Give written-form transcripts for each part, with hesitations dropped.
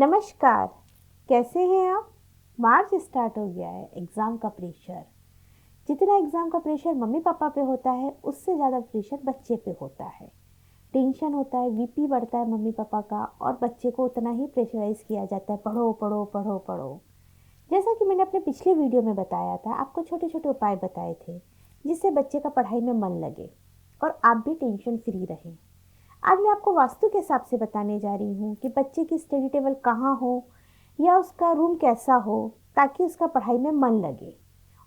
नमस्कार। कैसे हैं आप? मार्च स्टार्ट हो गया है। एग्ज़ाम का प्रेशर, जितना एग्ज़ाम का प्रेशर मम्मी पापा पे होता है उससे ज़्यादा प्रेशर बच्चे पे होता है। टेंशन होता है, बीपी बढ़ता है मम्मी पापा का, और बच्चे को उतना ही प्रेशराइज़ किया जाता है, पढ़ो पढ़ो पढ़ो पढ़ो। जैसा कि मैंने अपने पिछले वीडियो में बताया था, आपको छोटे छोटे उपाय बताए थे जिससे बच्चे का पढ़ाई में मन लगे और आप भी टेंशन फ्री रहें। आज मैं आपको वास्तु के हिसाब से बताने जा रही हूँ कि बच्चे की स्टडी टेबल कहाँ हो या उसका रूम कैसा हो, ताकि उसका पढ़ाई में मन लगे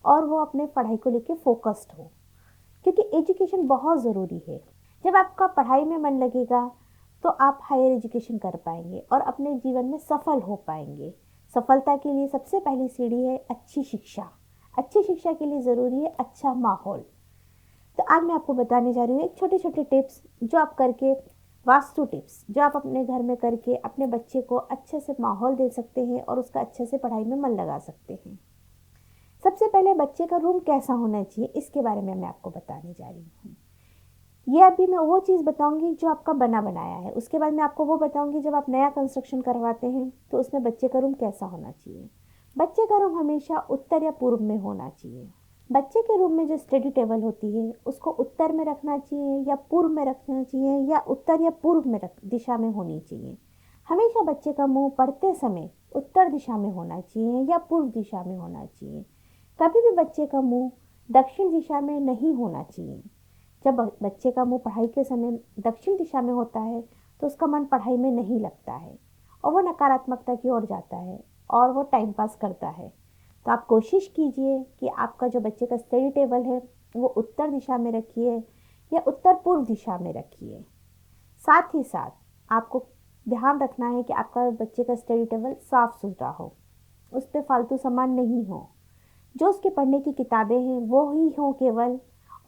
और वो अपने पढ़ाई को लेके फोकस्ड हो, क्योंकि एजुकेशन बहुत ज़रूरी है। जब आपका पढ़ाई में मन लगेगा तो आप हायर एजुकेशन कर पाएंगे और अपने जीवन में सफल हो पाएंगे। सफलता के लिए सबसे पहली सीढ़ी है अच्छी शिक्षा। अच्छी शिक्षा के लिए ज़रूरी है अच्छा माहौल। तो आज मैं आपको बताने जा रही हूँ एक छोटे छोटे टिप्स जो आप करके, वास्तु टिप्स जो आप अपने घर में करके अपने बच्चे को अच्छे से माहौल दे सकते हैं और उसका अच्छे से पढ़ाई में मन लगा सकते हैं। सबसे पहले बच्चे का रूम कैसा होना चाहिए इसके बारे में मैं आपको बताने जा रही हूँ। ये अभी मैं वो चीज़ बताऊंगी जो आपका बना बनाया है, उसके बाद मैं आपको वो बताऊंगी जब आप नया कंस्ट्रक्शन करवाते हैं तो उसमें बच्चे का रूम कैसा होना चाहिए। बच्चे का रूम हमेशा उत्तर या पूर्व में होना चाहिए। बच्चे के रूम में जो स्टडी टेबल होती है उसको उत्तर में रखना चाहिए या पूर्व में रखना चाहिए, या उत्तर या पूर्व में दिशा में होनी चाहिए। हमेशा बच्चे का मुंह पढ़ते समय उत्तर दिशा में होना चाहिए या पूर्व दिशा में होना चाहिए। कभी भी बच्चे का मुंह दक्षिण दिशा में नहीं होना चाहिए। जब बच्चे का मुंह पढ़ाई के समय दक्षिण दिशा में होता है तो उसका मन पढ़ाई में नहीं लगता है और वो नकारात्मकता की ओर जाता है और वो टाइम पास करता है। तो आप कोशिश कीजिए कि आपका जो बच्चे का स्टडी टेबल है वो उत्तर दिशा में रखिए या उत्तर पूर्व दिशा में रखिए। साथ ही साथ आपको ध्यान रखना है कि आपका बच्चे का स्टडी टेबल साफ सुथरा हो, उस पर फालतू सामान नहीं हो, जो उसके पढ़ने की किताबें हैं वो ही हों केवल।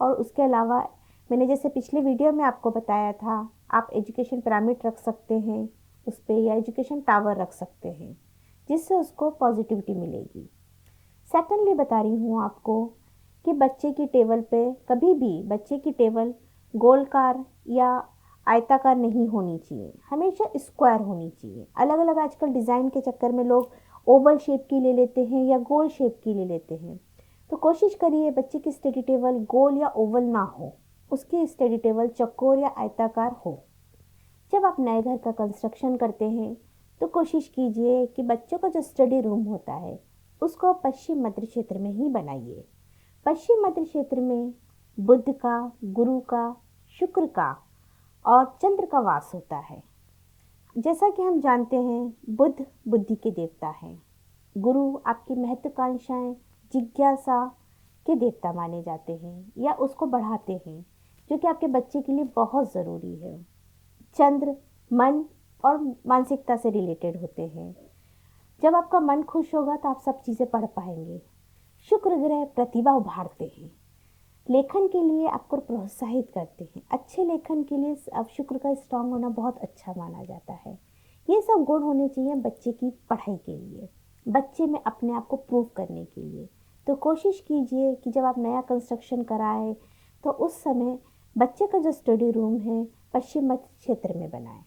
और उसके अलावा मैंने जैसे पिछले वीडियो में आपको बताया था, आप एजुकेशन पिरामिड रख सकते हैं उस पर, या एजुकेशन टावर रख सकते हैं जिससे उसको पॉजिटिविटी मिलेगी। सेकंडली बता रही हूँ आपको कि बच्चे की टेबल पे कभी भी बच्चे की टेबल गोलकार या आयताकार नहीं होनी चाहिए, हमेशा स्क्वायर होनी चाहिए। अलग अलग आजकल डिज़ाइन के चक्कर में लोग ओवल शेप की ले लेते हैं या गोल शेप की ले लेते हैं। तो कोशिश करिए बच्चे की स्टडी टेबल गोल या ओवल ना हो, उसकी स्टडी टेबल चौकोर या आयताकार हो। जब आप नए घर का कंस्ट्रक्शन करते हैं तो कोशिश कीजिए कि बच्चों का जो स्टडी रूम होता है उसको पश्चिम मध्य क्षेत्र में ही बनाइए। पश्चिम मध्य क्षेत्र में बुध का, गुरु का, शुक्र का और चंद्र का वास होता है। जैसा कि हम जानते हैं बुध बुद्धि के देवता हैं, गुरु आपकी महत्वाकांक्षाएं, जिज्ञासा के देवता माने जाते हैं या उसको बढ़ाते हैं, जो कि आपके बच्चे के लिए बहुत ज़रूरी है। चंद्र मन और मानसिकता से रिलेटेड होते हैं। जब आपका मन खुश होगा तो आप सब चीज़ें पढ़ पाएंगे। शुक्र ग्रह प्रतिभा उभारते हैं, लेखन के लिए आपको प्रोत्साहित करते हैं। अच्छे लेखन के लिए अब शुक्र का स्ट्रांग होना बहुत अच्छा माना जाता है। ये सब गुण होने चाहिए बच्चे की पढ़ाई के लिए, बच्चे में अपने आप को प्रूव करने के लिए। तो कोशिश कीजिए कि जब आप नया कंस्ट्रक्शन कराएं तो उस समय बच्चे का जो स्टडी रूम है पश्चिम मध्य क्षेत्र में बनाएं।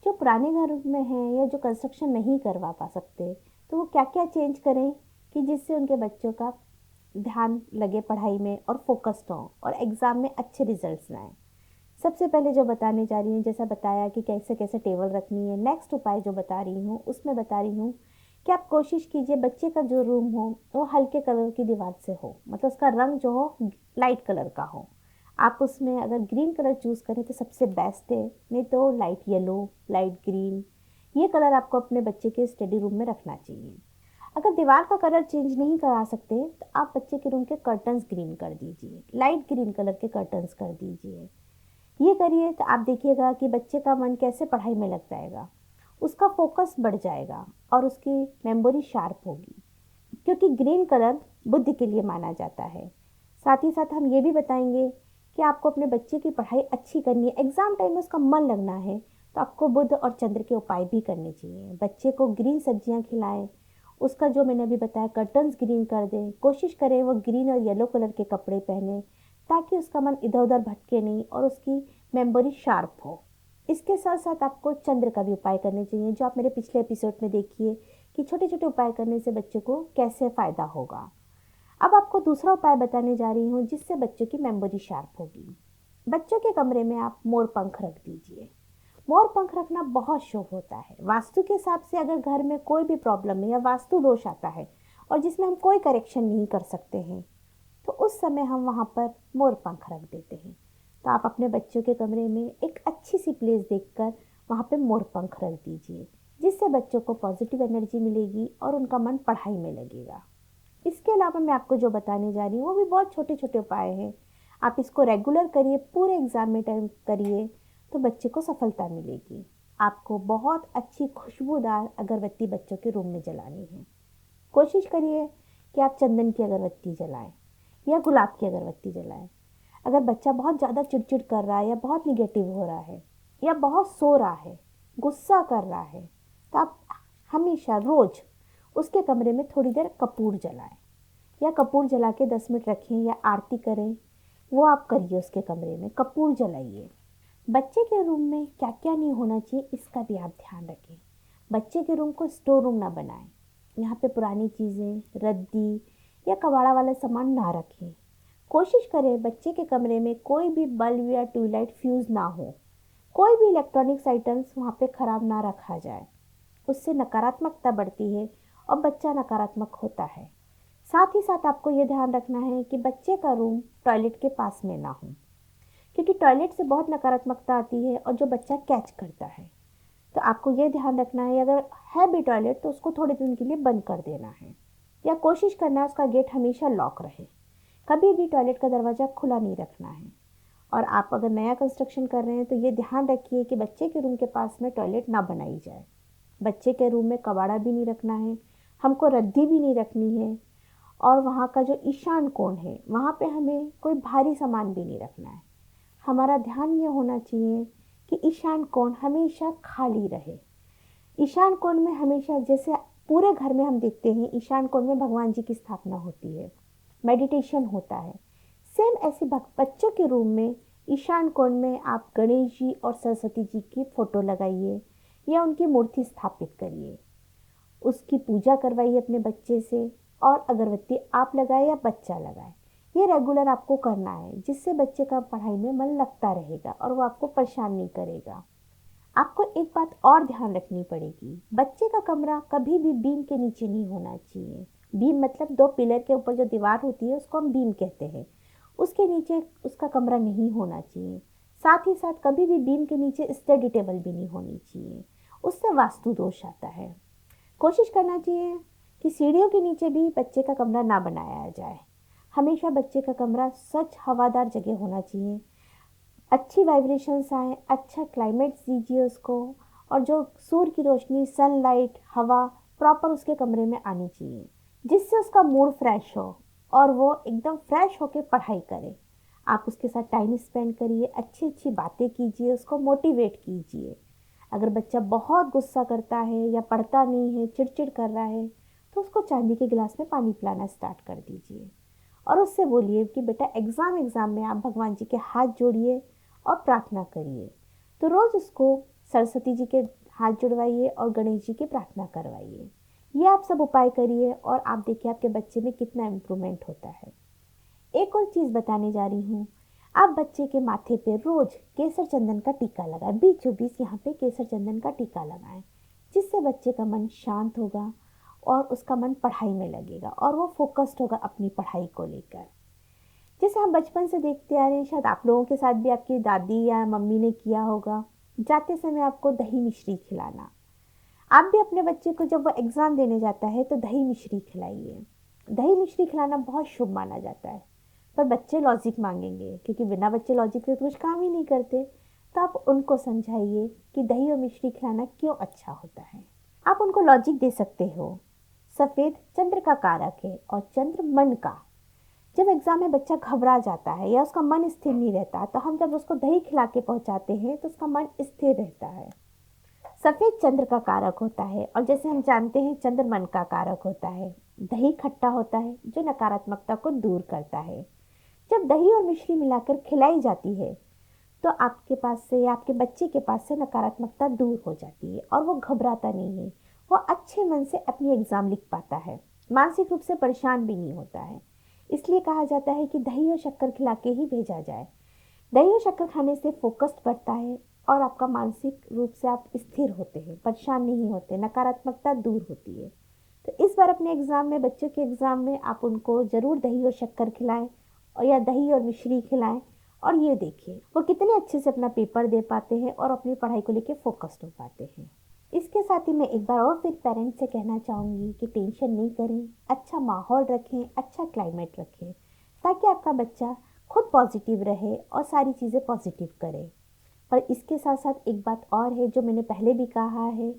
जो पुराने घर में हैं या जो कंस्ट्रक्शन नहीं करवा पा सकते तो वो क्या क्या चेंज करें कि जिससे उनके बच्चों का ध्यान लगे पढ़ाई में और फोकस्ड हो और एग्ज़ाम में अच्छे रिजल्ट्स लाएं। सबसे पहले जो बताने जा रही हूँ, जैसा बताया कि कैसे कैसे टेबल रखनी है, नेक्स्ट उपाय जो बता रही हूँ उसमें बता रही हूँ कि आप कोशिश कीजिए बच्चे का जो रूम हो वो हल्के कलर की दीवार से हो, मतलब उसका रंग जो हो लाइट कलर का हो। आप उसमें अगर ग्रीन कलर चूज़ करें तो सबसे बेस्ट है, नहीं तो लाइट येलो, लाइट ग्रीन, ये कलर आपको अपने बच्चे के स्टडी रूम में रखना चाहिए। अगर दीवार का कलर चेंज नहीं करा सकते तो आप बच्चे के रूम के कर्टन्स ग्रीन कर दीजिए, लाइट ग्रीन कलर के कर्टन्स कर दीजिए। ये करिए तो आप देखिएगा कि बच्चे का मन कैसे पढ़ाई में लग जाएगा, उसका फोकस बढ़ जाएगा और उसकी मेमोरी शार्प होगी, क्योंकि ग्रीन कलर बुद्धि के लिए माना जाता है। साथ ही साथ हम ये भी बताएंगे कि आपको अपने बच्चे की पढ़ाई अच्छी करनी है, एग्ज़ाम टाइम में उसका मन लगना है, तो आपको बुध और चंद्र के उपाय भी करने चाहिए। बच्चे को ग्रीन सब्जियां खिलाएं, उसका जो मैंने अभी बताया कर्टन्स ग्रीन कर दें, कोशिश करें वो ग्रीन और येलो कलर के कपड़े पहने ताकि उसका मन इधर उधर भटके नहीं और उसकी मेमोरी शार्प हो। इसके साथ साथ आपको चंद्र का भी उपाय करने चाहिए, जो आप मेरे पिछले एपिसोड में देखिए कि छोटे छोटे उपाय करने से बच्चों को कैसे फ़ायदा होगा। अब आपको दूसरा उपाय बताने जा रही हूँ जिससे बच्चों की मेमोरी शार्प होगी। बच्चों के कमरे में आप मोर पंख रख दीजिए। मोर पंख रखना बहुत शुभ होता है। वास्तु के हिसाब से अगर घर में कोई भी प्रॉब्लम है या वास्तु दोष आता है और जिसमें हम कोई करेक्शन नहीं कर सकते हैं, तो उस समय हम वहाँ पर मोर पंख रख देते हैं। तो आप अपने बच्चों के कमरे में एक अच्छी सी प्लेस देखकर वहाँ पे मोर पंख रख दीजिए, जिससे बच्चों को पॉजिटिव एनर्जी मिलेगी और उनका मन पढ़ाई में लगेगा। इसके अलावा मैं आपको जो बताने जा रही हूँ वो भी बहुत छोटे छोटे उपाय हैं। आप इसको रेगुलर करिए, पूरे एग्जाम में टाइम करिए, तो बच्चे को सफलता मिलेगी। आपको बहुत अच्छी खुशबूदार अगरबत्ती बच्चों के रूम में जलानी है। कोशिश करिए कि आप चंदन की अगरबत्ती जलाएं या गुलाब की अगरबत्ती जलाएं। अगर बच्चा बहुत ज़्यादा चिड़चिड़ कर रहा है या बहुत निगेटिव हो रहा है या बहुत सो रहा है, गुस्सा कर रहा है, तो आप हमेशा रोज़ उसके कमरे में थोड़ी देर कपूर जलाएं या कपूर जला के 10 मिनट रखें या आरती करें, वो आप करिए। उसके कमरे में कपूर जलाइए। बच्चे के रूम में क्या क्या नहीं होना चाहिए इसका भी आप ध्यान रखें। बच्चे के रूम को स्टोर रूम ना बनाएं। यहाँ पे पुरानी चीज़ें, रद्दी या कबाड़ा वाला सामान ना रखें। कोशिश करें बच्चे के कमरे में कोई भी बल्ब या ट्यूबलाइट फ्यूज़ ना हो। कोई भी इलेक्ट्रॉनिक्स आइटम्स वहाँ पे ख़राब ना रखा जाए। उससे नकारात्मकता बढ़ती है और बच्चा नकारात्मक होता है। साथ ही साथ आपको ये ध्यान रखना है कि बच्चे का रूम टॉयलेट के पास में ना हो, क्योंकि टॉयलेट से बहुत नकारात्मकता आती है और जो बच्चा कैच करता है। तो आपको ये ध्यान रखना है अगर है भी टॉयलेट तो उसको थोड़े दिन के लिए बंद कर देना है या कोशिश करना है उसका गेट हमेशा लॉक रहे। कभी भी टॉयलेट का दरवाज़ा खुला नहीं रखना है। और आप अगर नया कंस्ट्रक्शन कर रहे हैं तो ये ध्यान रखिए कि बच्चे के रूम के पास में टॉयलेट ना बनाई जाए। बच्चे के रूम में कबाड़ा भी नहीं रखना है, हमको रद्दी भी नहीं रखनी है, और वहाँ का जो ईशान कोण है वहाँ पे हमें कोई भारी सामान भी नहीं रखना है। हमारा ध्यान ये होना चाहिए कि ईशान कोण हमेशा खाली रहे। ईशान कोण में हमेशा, जैसे पूरे घर में हम देखते हैं ईशान कोण में भगवान जी की स्थापना होती है, मेडिटेशन होता है, सेम ऐसे बच्चों के रूम में ईशान कोण में आप गणेश जी और सरस्वती जी की फ़ोटो लगाइए या उनकी मूर्ति स्थापित करिए। उसकी पूजा करवाइए अपने बच्चे से, और अगरबत्ती आप लगाए या बच्चा लगाए। ये रेगुलर आपको करना है, जिससे बच्चे का पढ़ाई में मन लगता रहेगा और वो आपको परेशान नहीं करेगा। आपको एक बात और ध्यान रखनी पड़ेगी, बच्चे का कमरा कभी भी बीम के नीचे नहीं होना चाहिए। बीम मतलब 2 पिलर के ऊपर जो दीवार होती है उसको हम बीम कहते हैं, उसके नीचे उसका कमरा नहीं होना चाहिए। साथ ही साथ कभी भी बीम के नीचे स्टडी टेबल भी नहीं होनी चाहिए, उससे वास्तु दोष आता है। कोशिश करना चाहिए कि सीढ़ियों के नीचे भी बच्चे का कमरा ना बनाया जाए। हमेशा बच्चे का कमरा स्वच्छ हवादार जगह होना चाहिए, अच्छी वाइब्रेशंस आए, अच्छा क्लाइमेट दीजिए उसको, और जो सूर्य की रोशनी, सनलाइट, हवा प्रॉपर उसके कमरे में आनी चाहिए, जिससे उसका मूड फ्रेश हो और वो एकदम फ्रेश होकर पढ़ाई करे। आप उसके साथ टाइम स्पेंड करिए, अच्छी अच्छी बातें कीजिए, उसको मोटिवेट कीजिए। अगर बच्चा बहुत गुस्सा करता है या पढ़ता नहीं है, चिड़चिड़ कर रहा है, तो उसको चांदी के गिलास में पानी पिलाना स्टार्ट कर दीजिए और उससे बोलिए कि बेटा एग्ज़ाम में आप भगवान जी के हाथ जोड़िए और प्रार्थना करिए। तो रोज़ उसको सरस्वती जी के हाथ जुड़वाइए और गणेश जी की प्रार्थना करवाइए। ये आप सब उपाय करिए और आप देखिए आपके बच्चे में कितना इम्प्रूवमेंट होता है। एक और चीज़ बताने जा रही हूँ, आप बच्चे के माथे पे रोज़ केसर चंदन का टीका लगाएं। बीचों बीच यहाँ पे केसर चंदन का टीका लगाएं, जिससे बच्चे का मन शांत होगा और उसका मन पढ़ाई में लगेगा और वो फोकस्ड होगा अपनी पढ़ाई को लेकर। जैसे हम बचपन से देखते आ रहे हैं, शायद आप लोगों के साथ भी आपकी दादी या मम्मी ने किया होगा, जाते समय आपको दही मिश्री खिलाना। आप भी अपने बच्चे को जब वो एग्ज़ाम देने जाता है तो दही मिश्री खिलाइए। दही मिश्री खिलाना बहुत शुभ माना जाता है, पर बच्चे लॉजिक मांगेंगे, क्योंकि बिना बच्चे लॉजिक से तो कुछ काम ही नहीं करते। तो आप उनको समझाइए कि दही और मिश्री खिलाना क्यों अच्छा होता है। आप उनको लॉजिक दे सकते हो। सफ़ेद चंद्र का कारक है और चंद्र मन का। जब एग्ज़ाम में बच्चा घबरा जाता है या उसका मन स्थिर नहीं रहता, तो हम जब उसको दही खिला के पहुँचाते हैं तो उसका मन स्थिर रहता है। सफ़ेद चंद्र का कारक होता है और जैसे हम जानते हैं चंद्र मन का कारक होता है। दही खट्टा होता है जो नकारात्मकता को दूर करता है। जब दही और मिश्री मिलाकर खिलाई जाती है तो आपके पास से या आपके बच्चे के पास से नकारात्मकता दूर हो जाती है और वो घबराता नहीं है। वो अच्छे मन से अपनी एग्ज़ाम लिख पाता है, मानसिक रूप से परेशान भी नहीं होता है। इसलिए कहा जाता है कि दही और शक्कर खिला के ही भेजा जाए। दही और शक्कर खाने से फोकस्ड बढ़ता है और आपका मानसिक रूप से आप स्थिर होते हैं, परेशान नहीं होते, नकारात्मकता दूर होती है। तो इस बार अपने एग्ज़ाम में, बच्चों के एग्ज़ाम में आप उनको ज़रूर दही और शक्कर खिलाएं और या दही और मिश्री खिलाएं और ये देखिए वो कितने अच्छे से अपना पेपर दे पाते हैं और अपनी पढ़ाई को लेकर फोकस्ड हो पाते हैं। इसके साथ ही मैं एक बार और फिर पेरेंट्स से कहना चाहूँगी कि टेंशन नहीं करें, अच्छा माहौल रखें, अच्छा क्लाइमेट रखें, ताकि आपका बच्चा खुद पॉजिटिव रहे और सारी चीज़ें पॉजिटिव करे। पर इसके साथ साथ एक बात और है जो मैंने पहले भी कहा है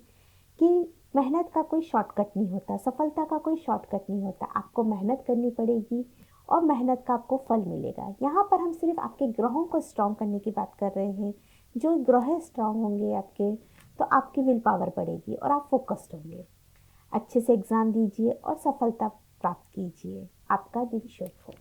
कि मेहनत का कोई शॉर्टकट नहीं होता, सफलता का कोई शॉर्टकट नहीं होता। आपको मेहनत करनी पड़ेगी और मेहनत का आपको फल मिलेगा। यहाँ पर हम सिर्फ आपके ग्रहों को स्ट्रॉन्ग करने की बात कर रहे हैं। जो ग्रह स्ट्रॉन्ग होंगे आपके, तो आपकी विल पावर बढ़ेगी और आप फोकस्ड होंगे। अच्छे से एग्ज़ाम दीजिए और सफलता प्राप्त कीजिए। आपका दिन शुभ हो।